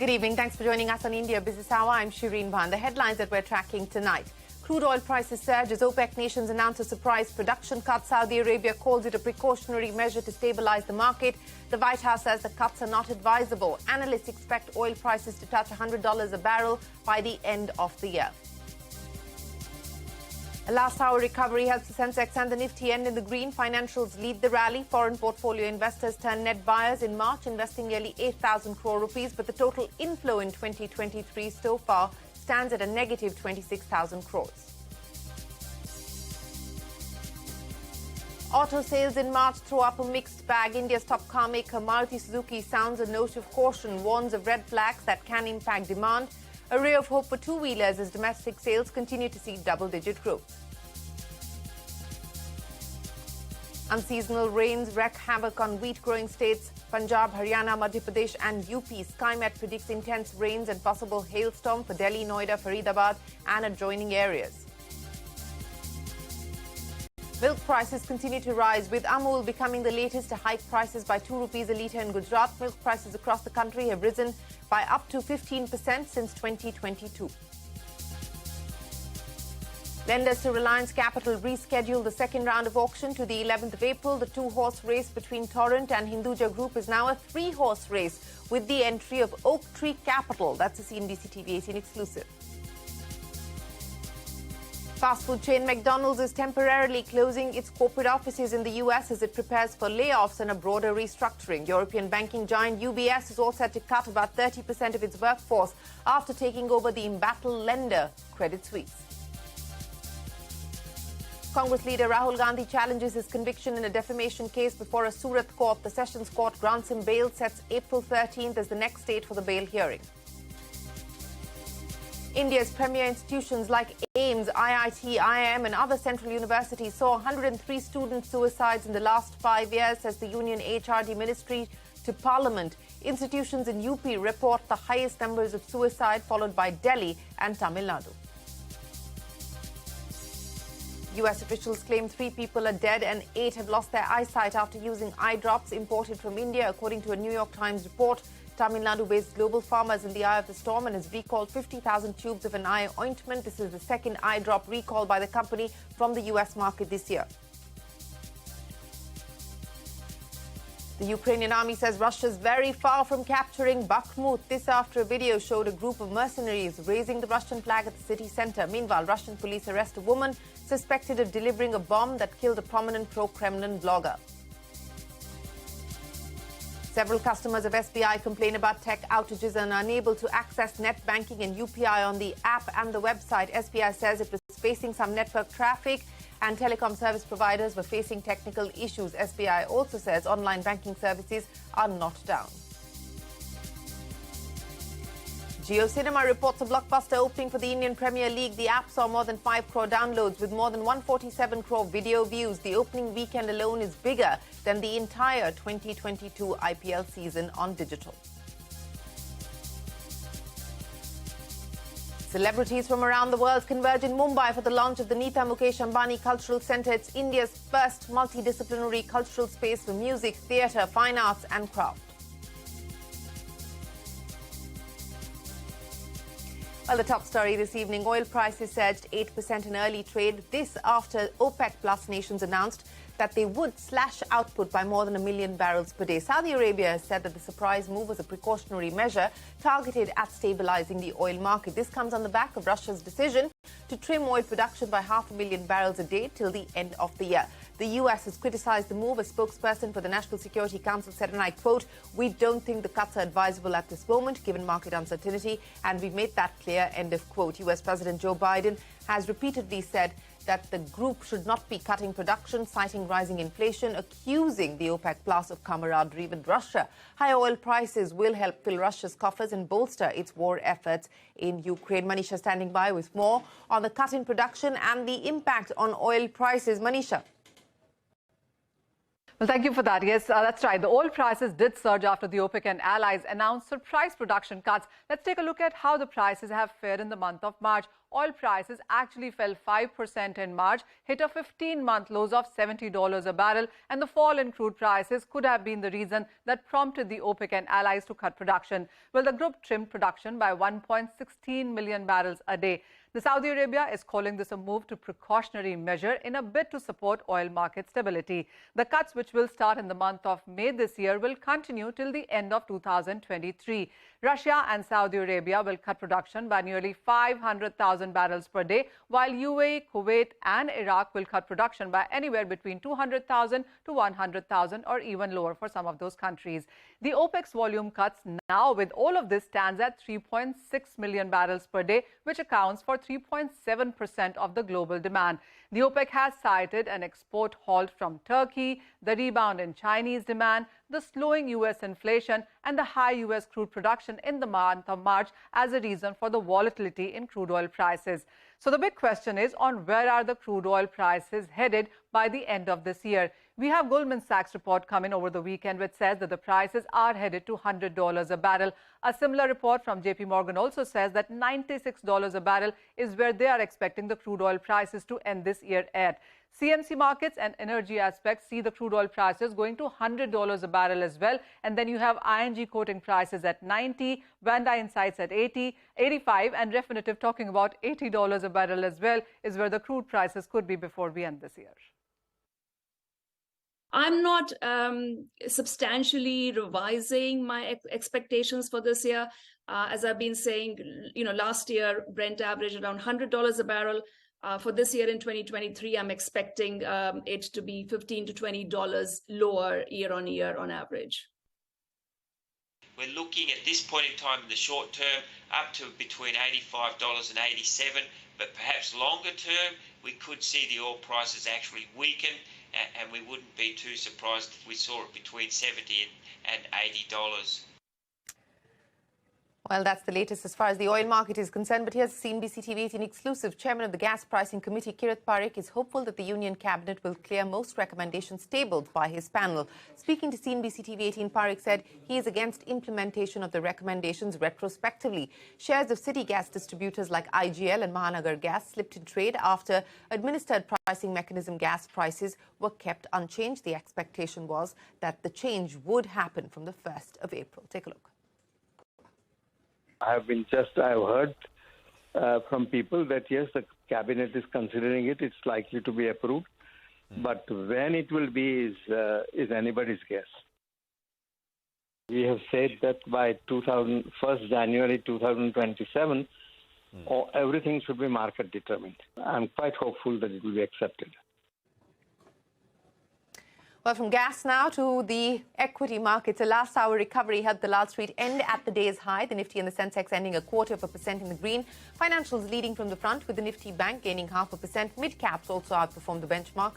Good evening. Thanks for joining us on India Business Hour. I'm Shereen Bhan. The headlines that we're tracking tonight. Crude oil prices surge as OPEC nations announce a surprise production cut. Saudi Arabia calls it a precautionary measure to stabilize the market. The White House says the cuts are not advisable. Analysts expect oil prices to touch $100 a barrel by the end of the year. A last-hour recovery helps the Sensex and the Nifty end in the green. Financials lead the rally. Foreign portfolio investors turn net buyers in March, investing nearly 8,000 crore rupees. But the total inflow in 2023 so far stands at a negative 26,000 crores. Auto sales in March throw up a mixed bag. India's top car maker Maruti Suzuki sounds a note of caution, warns of red flags that can impact demand. A ray of hope for two-wheelers as domestic sales continue to see double-digit growth. Unseasonal rains wreak havoc on wheat-growing states Punjab, Haryana, Madhya Pradesh and UP. SkyMet predicts intense rains and possible hailstorm for Delhi, Noida, Faridabad and adjoining areas. Milk prices continue to rise, with Amul becoming the latest to hike prices by 2 rupees a litre in Gujarat. Milk prices across the country have risen by up to 15% since 2022. Lenders to Reliance Capital rescheduled the second round of auction to the 11th of April. The two-horse race between Torrent and Hinduja Group is now a three-horse race with the entry of Oak Tree Capital. That's a CNBC-TV18 exclusive. Fast food chain McDonald's is temporarily closing its corporate offices in the US as it prepares for layoffs and a broader restructuring. European banking giant UBS is all set to cut about 30% of its workforce after taking over the embattled lender Credit Suisse. Congress leader Rahul Gandhi challenges his conviction in a defamation case before a Surat court. The Sessions Court grants him bail, sets April 13th as the next date for the bail hearing. India's premier institutions like AIIMS, IIT, IIM and other central universities saw 103 student suicides in the last 5 years, says the Union HRD Ministry to Parliament. Institutions in UP report the highest numbers of suicide, followed by Delhi and Tamil Nadu. US officials claim 3 people are dead and 8 have lost their eyesight after using eye drops imported from India, according to a New York Times report. Tamil Nadu-based Global Pharma is in the eye of the storm and has recalled 50,000 tubes of an eye ointment. This is the second eye drop recall by the company from the US market this year. The Ukrainian army says Russia is very far from capturing Bakhmut. This after a video showed a group of mercenaries raising the Russian flag at the city center. Meanwhile, Russian police arrest a woman suspected of delivering a bomb that killed a prominent pro-Kremlin blogger. Several customers of SBI complain about tech outages and are unable to access net banking and UPI on the app and the website. SBI says it was facing some network traffic and telecom service providers were facing technical issues. SBI also says online banking services are not down. Jio Cinemas reports a blockbuster opening for the Indian Premier League. The app saw more than 5 crore downloads with more than 147 crore video views. The opening weekend alone is bigger than the entire 2022 IPL season on digital. Celebrities from around the world converge in Mumbai for the launch of the Nita Mukesh Ambani Cultural Centre. It's India's first multidisciplinary cultural space for music, theatre, fine arts and craft. Well, the top story this evening, oil prices surged 8% in early trade. This after OPEC Plus nations announced that they would slash output by more than 1 million barrels per day. Saudi Arabia has said that the surprise move was a precautionary measure targeted at stabilizing the oil market. This comes on the back of Russia's decision to trim oil production by 500,000 barrels a day till the end of the year. The US has criticized the move. A spokesperson for the National Security Council said, and I quote, "We don't think the cuts are advisable at this moment, given market uncertainty, and we've made that clear," end of quote. US President Joe Biden has repeatedly said that the group should not be cutting production, citing rising inflation, accusing the OPEC Plus of camaraderie with Russia. High oil prices will help fill Russia's coffers and bolster its war efforts in Ukraine. Manisha standing by with more on the cut in production and the impact on oil prices. Manisha. Well, thank you for that. Yes, that's right. The oil prices did surge after the OPEC and allies announced surprise production cuts. Let's take a look at how the prices have fared in the month of March. Oil prices actually fell 5% in March, hit a 15-month lows of $70 a barrel, and the fall in crude prices could have been the reason that prompted the OPEC and allies to cut production. Well, the group trimmed production by 1.16 million barrels a day. The Saudi Arabia is calling this a move to precautionary measure in a bid to support oil market stability. The cuts, which will start in the month of May this year, will continue till the end of 2023. Russia and Saudi Arabia will cut production by nearly 500,000 barrels per day, while UAE, Kuwait and Iraq will cut production by anywhere between 200,000 to 100,000 or even lower for some of those countries. The OPEC's volume cuts now with all of this stands at 3.6 million barrels per day, which accounts for 3.7% of the global demand. The OPEC has cited an export halt from Turkey, the rebound in Chinese demand, the slowing U.S. inflation and the high U.S. crude production in the month of March as a reason for the volatility in crude oil prices. So the big question is on where are the crude oil prices headed by the end of this year? We have Goldman Sachs report coming over the weekend which says that the prices are headed to $100 a barrel. A similar report from JP Morgan also says that $96 a barrel is where they are expecting the crude oil prices to end this year at. CMC markets and energy aspects see the crude oil prices going to $100 a barrel as well. And then you have ING quoting prices at 90, Vanda Insights at 80, 85 and Refinitiv talking about $80 a barrel as well is where the crude prices could be before we end this year. I'm not substantially revising my expectations for this year. As I've been saying, last year Brent averaged around $100 a barrel. For this year in 2023, I'm expecting it to be $15 to $20 lower year on year on average. We're looking at this point in time in the short term up to between $85 and $87, but perhaps longer term we could see the oil prices actually weaken, and we wouldn't be too surprised if we saw it between $70 and $80. Well, that's the latest as far as the oil market is concerned. But here's CNBC-TV18 exclusive. Chairman of the Gas Pricing Committee, Kirit Parikh, is hopeful that the Union Cabinet will clear most recommendations tabled by his panel. Speaking to CNBC-TV18, Parikh said he is against implementation of the recommendations retrospectively. Shares of city gas distributors like IGL and Mahanagar Gas slipped in trade after administered pricing mechanism gas prices were kept unchanged. The expectation was that the change would happen from the 1st of April. Take a look. I've heard from people that yes, the cabinet is considering it. It's likely to be approved, but when it will be is anybody's guess. We have said that by 1st January 2027, everything should be market determined. I'm quite hopeful that it will be accepted. Well, from gas now to the equity markets. A last-hour recovery helped the Lal Street end at the day's high. The Nifty and the Sensex ending 0.25% in the green. Financials leading from the front with the Nifty Bank gaining 0.5%. Mid-caps also outperformed the benchmark.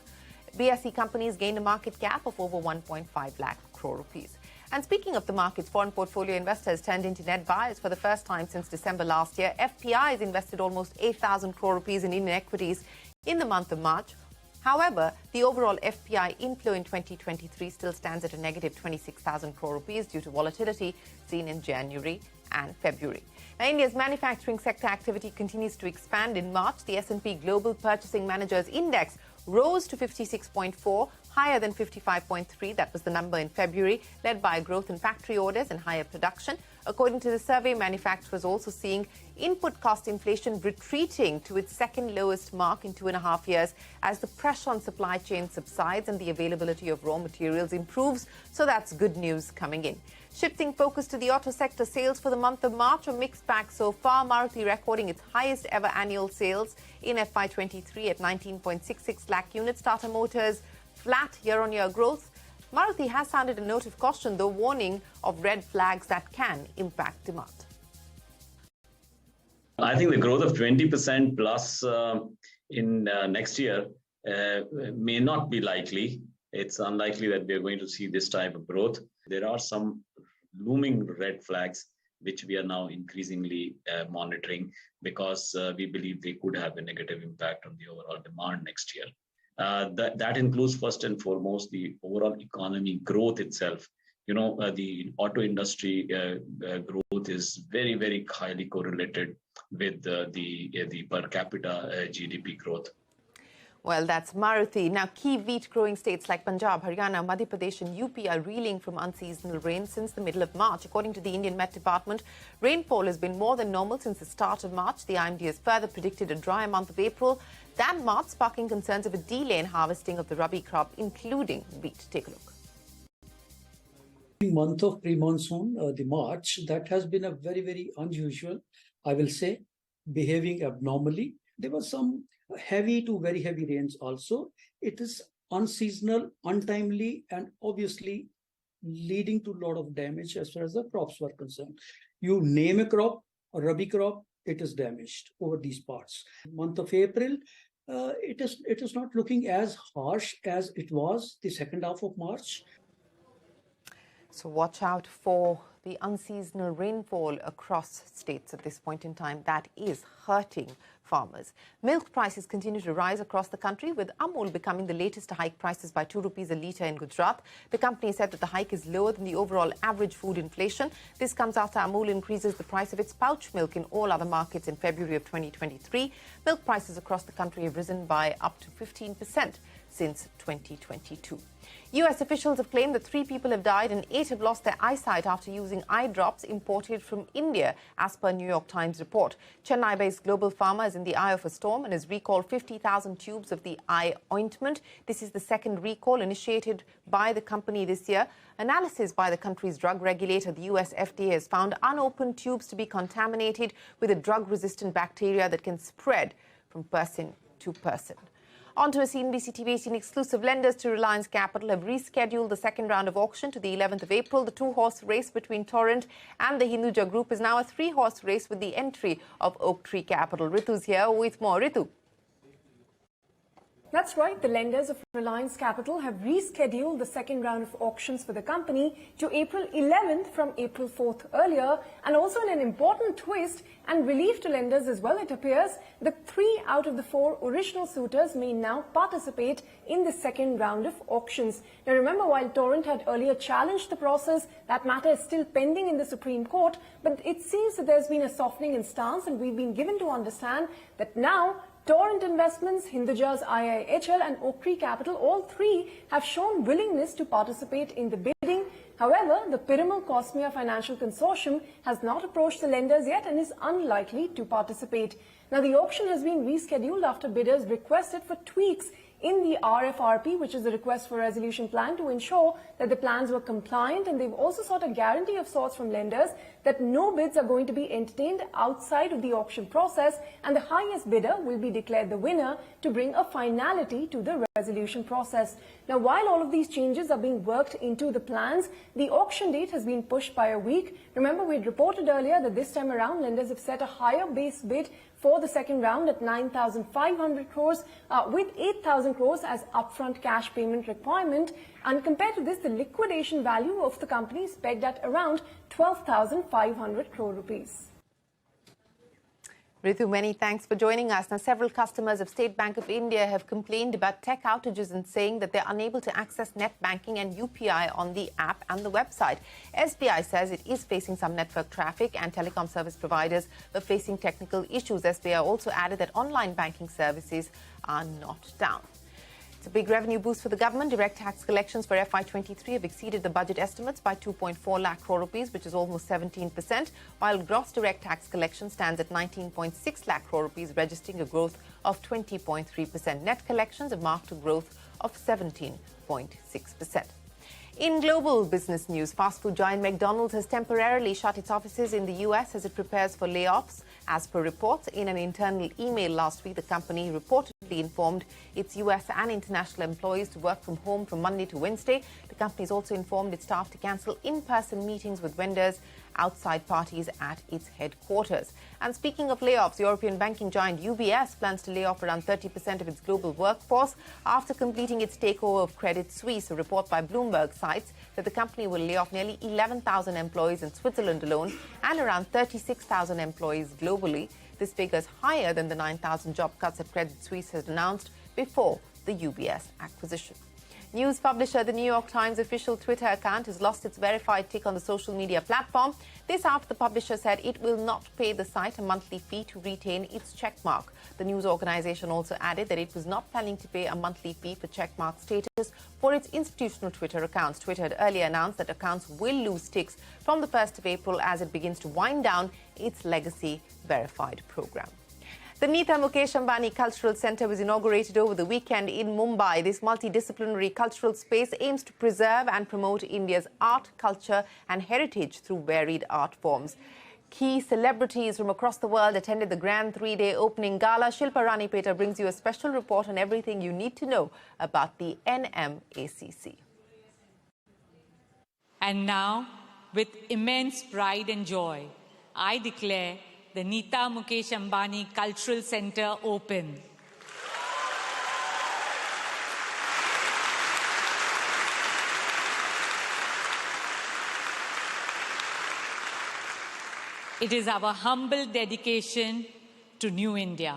BSE companies gained a market cap of over 1.5 lakh crore rupees. And speaking of the markets, foreign portfolio investors turned into net buyers for the first time since December last year. FPI has invested almost 8,000 crore rupees in Indian equities in the month of March. However, the overall FPI inflow in 2023 still stands at a negative 26,000 crore rupees due to volatility seen in January and February. Now, India's manufacturing sector activity continues to expand. In March, the S&P Global Purchasing Managers Index rose to 56.4, higher than 55.3. That was the number in February, led by growth in factory orders and higher production. According to the survey, manufacturers also seeing input cost inflation retreating to its second lowest mark in 2.5 years as the pressure on supply chain subsides and the availability of raw materials improves. So that's good news coming in. Shifting focus to the auto sector, sales for the month of March are mixed bag so far. Maruti recording its highest ever annual sales in FY23 at 19.66 lakh units. Tata Motors flat year-on-year growth. Maruti has sounded a note of caution, though, warning of red flags that can impact demand. I think the growth of 20% plus in next year may not be likely. It's unlikely that we're going to see this type of growth. There are some looming red flags which we are now increasingly monitoring because we believe they could have a negative impact on the overall demand next year. That includes first and foremost the overall economy growth itself. The auto industry growth is very, very highly correlated with the per capita GDP growth. Well, that's Maruti. Now, key wheat-growing states like Punjab, Haryana, Madhya Pradesh and UP are reeling from unseasonal rain since the middle of March. According to the Indian Met Department, rainfall has been more than normal since the start of March. The IMD has further predicted a drier month of April than March, sparking concerns of a delay in harvesting of the rabi crop, including wheat. Take a look. Month of pre-monsoon, the March, that has been a very, very unusual, I will say, behaving abnormally. There was some heavy to very heavy rains also. It is unseasonal, untimely, and obviously leading to a lot of damage as far as the crops were concerned. You name a crop, a rabi crop, it is damaged over these parts. Month of April, it is not looking as harsh as it was the second half of March. So watch out for the unseasonal rainfall across states at this point in time. That is hurting farmers. Milk prices continue to rise across the country, with Amul becoming the latest to hike prices by 2 rupees a litre in Gujarat. The company said that the hike is lower than the overall average food inflation. This comes after Amul increases the price of its pouch milk in all other markets in February of 2023. Milk prices across the country have risen by up to 15% since 2022. US officials have claimed that 3 people have died and 8 have lost their eyesight after using eye drops imported from India, as per New York Times report. Chennai-based Global Pharma is in the eye of a storm and has recalled 50,000 tubes of the eye ointment. This is the second recall initiated by the company this year. Analysis by the country's drug regulator, the US FDA, has found unopened tubes to be contaminated with a drug-resistant bacteria that can spread from person to person. On to a CNBC-TV18 exclusive. Lenders to Reliance Capital have rescheduled the second round of auction to the 11th of April. The 2-horse race between Torrent and the Hinduja Group is now a 3-horse race with the entry of Oak Tree Capital. Ritu's here with more. Ritu. That's right. The lenders of Reliance Capital have rescheduled the second round of auctions for the company to April 11th from April 4th earlier. And also in an important twist and relief to lenders as well, it appears that 3 out of the 4 original suitors may now participate in the second round of auctions. Now remember, while Torrent had earlier challenged the process, that matter is still pending in the Supreme Court. But it seems that there's been a softening in stance, and we've been given to understand that now Torrent Investments, Hinduja's IIHL and Oak Tree Capital, all 3 have shown willingness to participate in the bidding. However, the Piramal Cosmia Financial Consortium has not approached the lenders yet and is unlikely to participate. Now, the auction has been rescheduled after bidders requested for tweaks in the RFRP, which is the request for resolution plan, to ensure that the plans were compliant, and they've also sought a guarantee of sorts from lenders that no bids are going to be entertained outside of the auction process, and the highest bidder will be declared the winner to bring a finality to the resolution process. Now, while all of these changes are being worked into the plans, the auction date has been pushed by a week. Remember, we had reported earlier that this time around lenders have set a higher base bid for the second round at 9,500 crores with 8,000 crores as upfront cash payment requirement. And compared to this, the liquidation value of the company is pegged at around 12,500 crore rupees. Ritu, many thanks for joining us. Now, several customers of State Bank of India have complained about tech outages and saying that they're unable to access net banking and UPI on the app and the website. SBI says it is facing some network traffic, and telecom service providers are facing technical issues. SBI also added that online banking services are not down. It's a big revenue boost for the government. Direct tax collections for FY23 have exceeded the budget estimates by 2.4 lakh crore rupees, which is almost 17%, while gross direct tax collection stands at 19.6 lakh crore rupees, registering a growth of 20.3%. Net collections have marked a growth of 17.6%. In global business news, fast food giant McDonald's has temporarily shut its offices in the US as it prepares for layoffs. As per reports, in an internal email last week, the company reportedly informed its US and international employees to work from home from Monday to Wednesday. The company has also informed its staff to cancel in-person meetings with vendors outside parties at its headquarters. And speaking of layoffs, European banking giant UBS plans to lay off around 30% of its global workforce after completing its takeover of Credit Suisse. A report by Bloomberg cites that the company will lay off nearly 11,000 employees in Switzerland alone and around 36,000 employees globally. This figure is higher than the 9,000 job cuts that Credit Suisse has announced before the UBS acquisition. News publisher The New York Times official Twitter account has lost its verified tick on the social media platform. This after the publisher said it will not pay the site a monthly fee to retain its checkmark. The news organization also added that it was not planning to pay a monthly fee for checkmark status for its institutional Twitter accounts. Twitter had earlier announced that accounts will lose ticks from the 1st of April as it begins to wind down its legacy verified program. The Nita Mukesh Ambani Cultural Centre was inaugurated over the weekend in Mumbai. This multidisciplinary cultural space aims to preserve and promote India's art, culture and heritage through varied art forms. Key celebrities from across the world attended the grand three-day opening gala. Shilpa Ranipeta brings you a special report on everything you need to know about the NMACC. And now, with immense pride and joy, I declare the Nita Mukesh Ambani Cultural Centre open. It is our humble dedication to New India.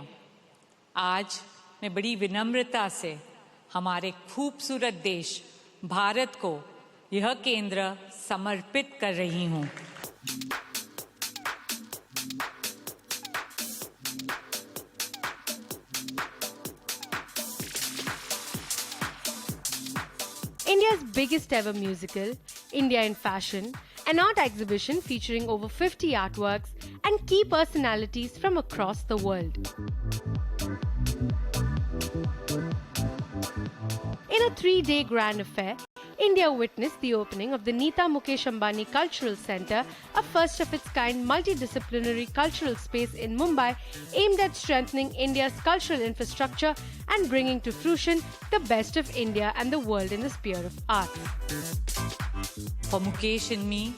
आज मैं बड़ी विनम्रता से हमारे खूबसूरत देश भारत को यह केंद्र समर्पित कर रही हूँ. India's biggest ever musical, India in Fashion, an art exhibition featuring over 50 artworks and key personalities from across the world. In a 3-day grand affair, India witnessed the opening of the Nita Mukesh Ambani Cultural Centre, a first-of-its-kind multidisciplinary cultural space in Mumbai aimed at strengthening India's cultural infrastructure and bringing to fruition the best of India and the world in the sphere of art. For Mukesh and me,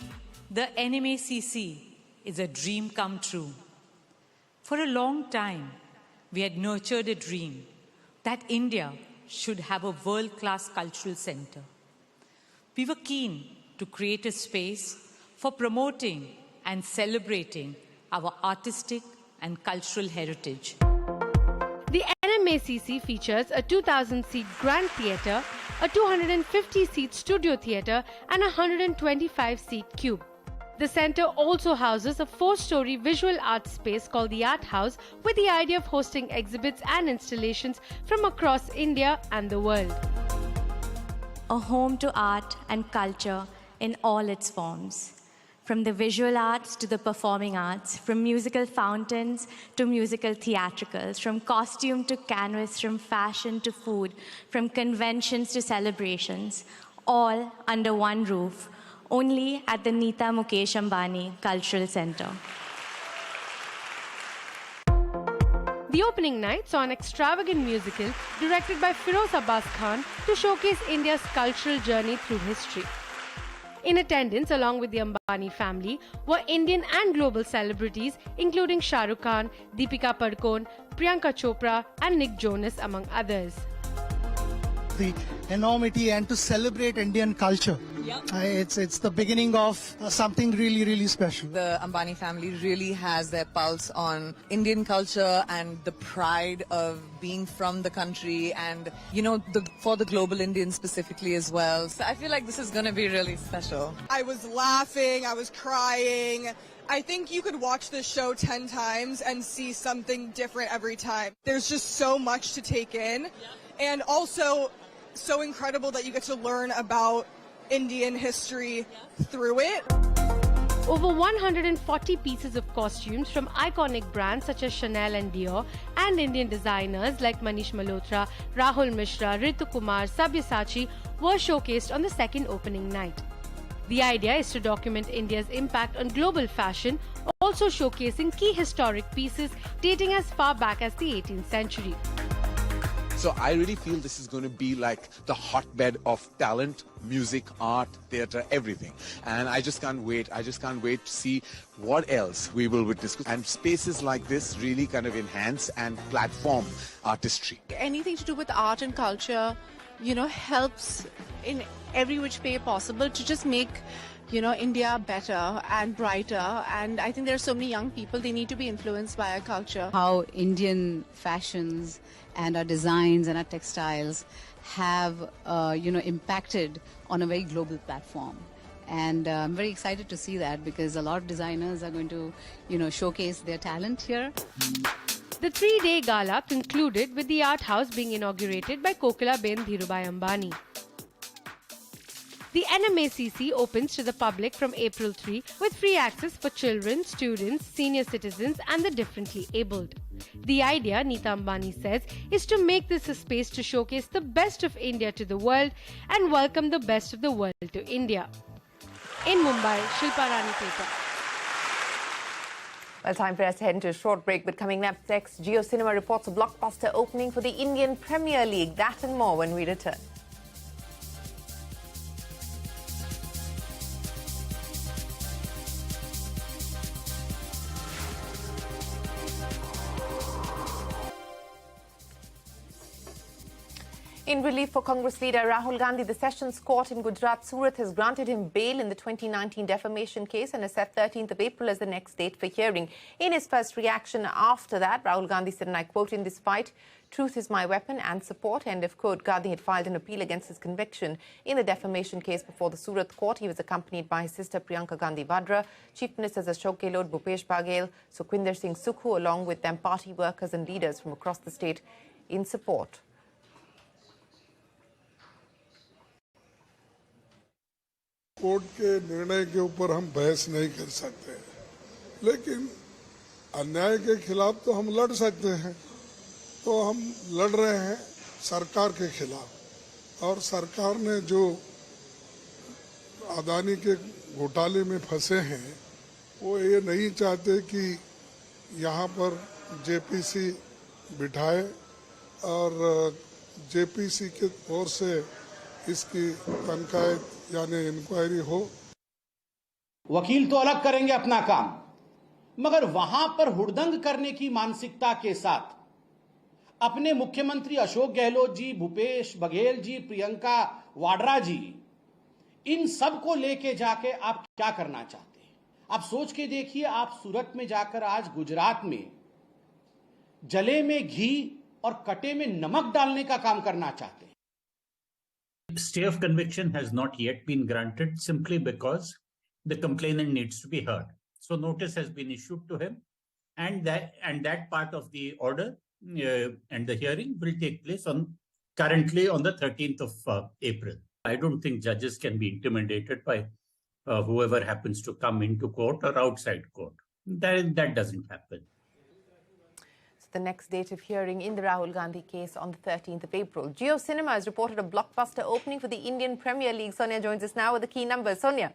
the NMACC is a dream come true. For a long time, we had nurtured a dream that India should have a world-class cultural centre. We were keen to create a space for promoting and celebrating our artistic and cultural heritage. The NMACC features a 2,000-seat Grand Theatre, a 250-seat Studio Theatre and a 125-seat Cube. The centre also houses a 4-story visual arts space called the Art House with the idea of hosting exhibits and installations from across India and the world. A home to art and culture in all its forms. From the visual arts to the performing arts, from musical fountains to musical theatricals, from costume to canvas, from fashion to food, from conventions to celebrations, all under one roof, only at the Nita Mukesh Ambani Cultural Centre. The opening night saw an extravagant musical directed by Firoz Abbas Khan to showcase India's cultural journey through history. In attendance, along with the Ambani family, were Indian and global celebrities including Shah Rukh Khan, Deepika Padukone, Priyanka Chopra and Nick Jonas, among others. The enormity and to celebrate Indian culture. It's the beginning of something really, really special. The Ambani family really has their pulse on Indian culture and the pride of being from the country and, you know, for the global Indians specifically as well. So I feel like this is going to be really special. I was laughing, I was crying. I think you could watch this show 10 times and see something different every time. There's just so much to take in. And also so incredible that you get to learn about Indian history through it. Over 140 pieces of costumes from iconic brands such as Chanel and Dior and Indian designers like Manish Malhotra, Rahul Mishra, Ritu Kumar, Sabyasachi were showcased on the second opening night. The idea is to document India's impact on global fashion, also showcasing key historic pieces dating as far back as the 18th century. So I really feel this is going to be like the hotbed of talent, music, art, theatre, everything. And I just can't wait. I just can't wait to see what else we will witness. And spaces like this really kind of enhance and platform artistry. Anything to do with art and culture, helps in every which way possible to just make, India better and brighter. And I think there are so many young people, they need to be influenced by our culture. How Indian fashions and our designs and our textiles have, impacted on a very global platform. And I'm very excited to see that because a lot of designers are going to, showcase their talent here. The 3-day gala concluded with the art house being inaugurated by Kokilaben Dhirubhai Ambani. The NMACC opens to the public from April 3 with free access for children, students, senior citizens and the differently abled. The idea, Nita Ambani says, is to make this a space to showcase the best of India to the world and welcome the best of the world to India. In Mumbai, Shilpa Rani Paper. Well, time for us to head into a short break, but coming up next, Jio Cinema reports a blockbuster opening for the Indian Premier League. That and more when we return. In relief for Congress leader Rahul Gandhi, the Sessions Court in Gujarat, Surat, has granted him bail in the 2019 defamation case and has set 13th of April as the next date for hearing. In his first reaction after that, Rahul Gandhi said, and I quote, "In this fight, truth is my weapon and support," end of quote. Gandhi had filed an appeal against his conviction in the defamation case before the Surat court. He was accompanied by his sister Priyanka Gandhi Vadra, Chief Ministers Ashok Gehlot, Bhupesh Baghel, Sukhwinder Singh Sukhu, along with them party workers and leaders from across the state in support. Court के निर्णय के ऊपर हम बहस नहीं कर सकते, लेकिन अन्याय के खिलाफ तो हम लड़ सकते हैं। तो हम लड़ रहे हैं सरकार के खिलाफ, और सरकार ने जो अदानी के घोटाले में फंसे हैं, वो ये नहीं चाहते कि यहाँ पर जेपीसी बिठाए और जेपीसी के ओर से इसकी तनकायत यानी इंक्वायरी हो। वकील तो अलग करेंगे अपना काम, मगर वहां पर हुड़दंग करने की मानसिकता के साथ अपने मुख्यमंत्री अशोक गहलोत जी, भूपेश बघेल जी, प्रियंका वाड्रा जी, इन सब को लेके जाके आप क्या करना चाहते हैं? आप सोच के देखिए, आप सूरत में जाकर आज गुजरात में जले में घी और कटे में नमक डालने का काम करना चाहते हैं। Stay of conviction has not yet been granted simply because the complainant needs to be heard. So notice has been issued to him, and that part of the order and the hearing will take place currently on the 13th of April. I don't think judges can be intimidated by whoever happens to come into court or outside court. That doesn't happen. The next date of hearing in the Rahul Gandhi case on the 13th of April. Jio Cinemas reported a blockbuster opening for the Indian Premier League. Sonia joins us now with the key numbers. Sonia.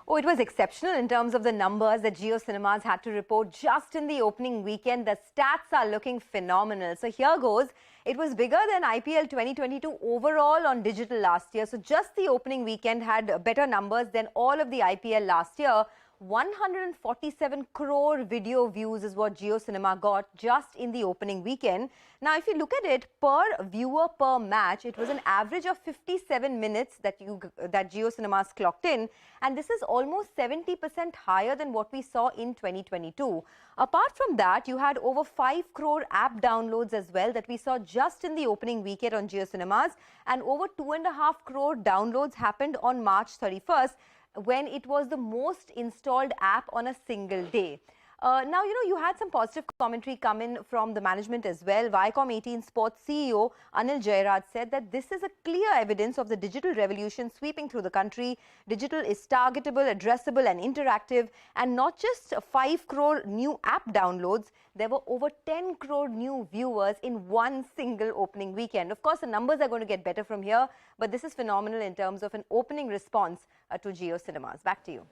Oh, it was exceptional in terms of the numbers that Jio Cinemas had to report just in the opening weekend. The stats are looking phenomenal. So here goes. It was bigger than IPL 2022 overall on digital last year. So just the opening weekend had better numbers than all of the IPL last year. 147 crore video views is what Jio Cinema got just in the opening weekend. Now, if you look at it per viewer per match, it was an average of 57 minutes that Jio Cinemas clocked in, and this is almost 70% higher than what we saw in 2022. Apart from that, you had over 5 crore app downloads as well that we saw just in the opening weekend on Jio Cinemas, and over 2.5 crore downloads happened on March 31st. When it was the most installed app on a single day. Now, you had some positive commentary come in from the management as well. Viacom 18 Sports CEO Anil Jairaj said that this is a clear evidence of the digital revolution sweeping through the country. Digital is targetable, addressable and interactive, and not just 5 crore new app downloads. There were over 10 crore new viewers in one single opening weekend. Of course, the numbers are going to get better from here, but this is phenomenal in terms of an opening response to Jio Cinemas. Back to you.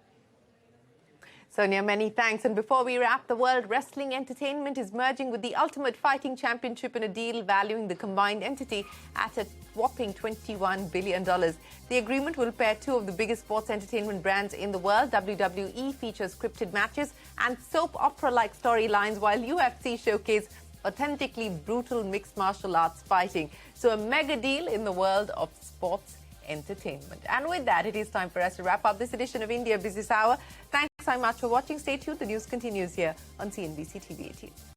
Sonia, many thanks. And before we wrap, the World Wrestling Entertainment is merging with the Ultimate Fighting Championship in a deal valuing the combined entity at a whopping $21 billion. The agreement will pair two of the biggest sports entertainment brands in the world. WWE features scripted matches and soap opera-like storylines, while UFC showcase authentically brutal mixed martial arts fighting. So a mega deal in the world of sports entertainment. And with that, it is time for us to wrap up this edition of India Business Hour. Thanks so much for watching. Stay tuned. The news continues here on CNBC TV 18.